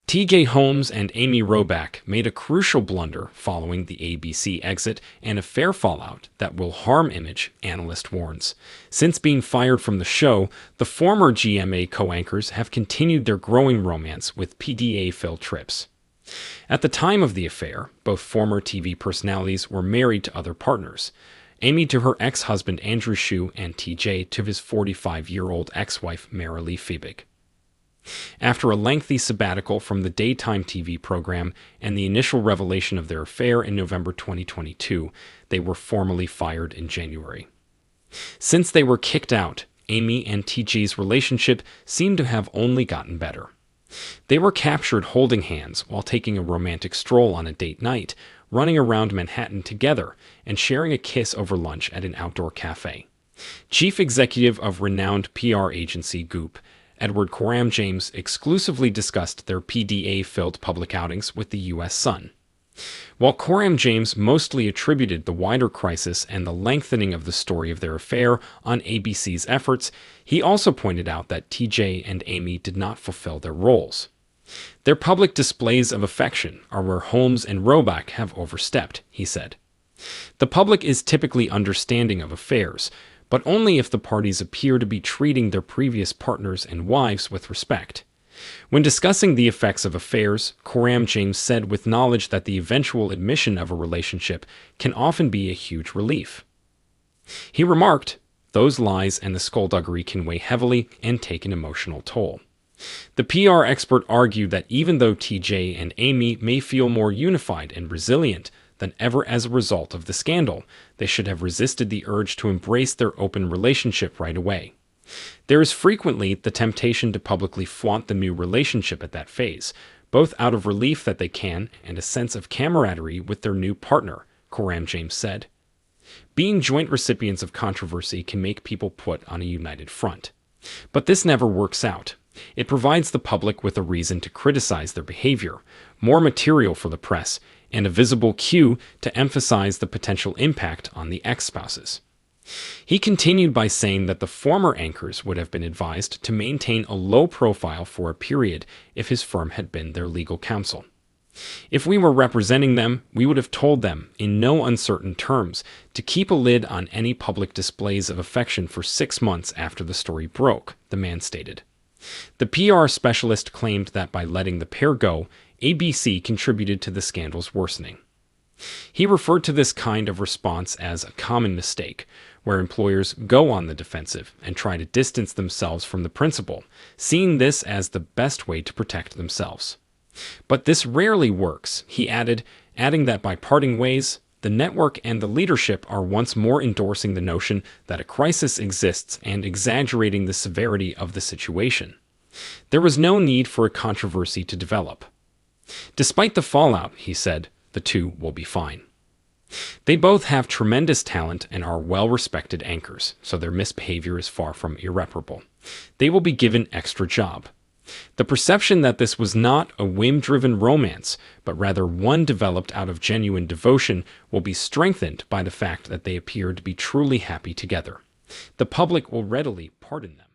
TJ Holmes and Amy Robach made a crucial blunder following the ABC exit and a fair fallout that will harm image, analyst warns. Since being fired from the show, the former GMA co-anchors have continued their growing romance with PDA-filled trips. At the time of the affair, both former TV personalities were married to other partners. Amy to her ex-husband Andrew Shue and TJ to his 45-year-old ex-wife Marilee Fiebig. After a lengthy sabbatical from the daytime TV program and the initial revelation of their affair in November 2022, they were formally fired in January. Since they were kicked out, Amy and TJ's relationship seemed to have only gotten better. They were captured holding hands while taking a romantic stroll on a date night, running around Manhattan together, and sharing a kiss over lunch at an outdoor cafe. Chief executive of renowned PR agency Goop, Edward Coram James, exclusively discussed their PDA-filled public outings with the U.S. Sun. While Coram James mostly attributed the wider crisis and the lengthening of the story of their affair on ABC's efforts, he also pointed out that TJ and Amy did not fulfill their roles. Their public displays of affection are where Holmes and Robach have overstepped, he said. The public is typically understanding of affairs, but only if the parties appear to be treating their previous partners and wives with respect. When discussing the effects of affairs, Coram James said with knowledge that the eventual admission of a relationship can often be a huge relief. He remarked, "Those lies and the skullduggery can weigh heavily and take an emotional toll." The PR expert argued that even though TJ and Amy may feel more unified and resilient than ever as a result of the scandal, they should have resisted the urge to embrace their open relationship right away. There is frequently the temptation to publicly flaunt the new relationship at that phase, both out of relief that they can and a sense of camaraderie with their new partner, Coram James said. Being joint recipients of controversy can make people put on a united front. But this never works out. It provides the public with a reason to criticize their behavior, more material for the press, and a visible cue to emphasize the potential impact on the ex-spouses. He continued by saying that the former anchors would have been advised to maintain a low profile for a period if his firm had been their legal counsel. If we were representing them, we would have told them, in no uncertain terms, to keep a lid on any public displays of affection for 6 months after the story broke, the man stated. The PR specialist claimed that by letting the pair go, ABC contributed to the scandal's worsening. He referred to this kind of response as a common mistake, where employers go on the defensive and try to distance themselves from the principal, seeing this as the best way to protect themselves. But this rarely works, he adding that by parting ways, the network and the leadership are once more endorsing the notion that a crisis exists and exaggerating the severity of the situation. There was no need for a controversy to develop. Despite the fallout, he said, the two will be fine. They both have tremendous talent and are well-respected anchors, so their misbehavior is far from irreparable. They will be given extra job. The perception that this was not a whim-driven romance, but rather one developed out of genuine devotion, will be strengthened by the fact that they appear to be truly happy together. The public will readily pardon them.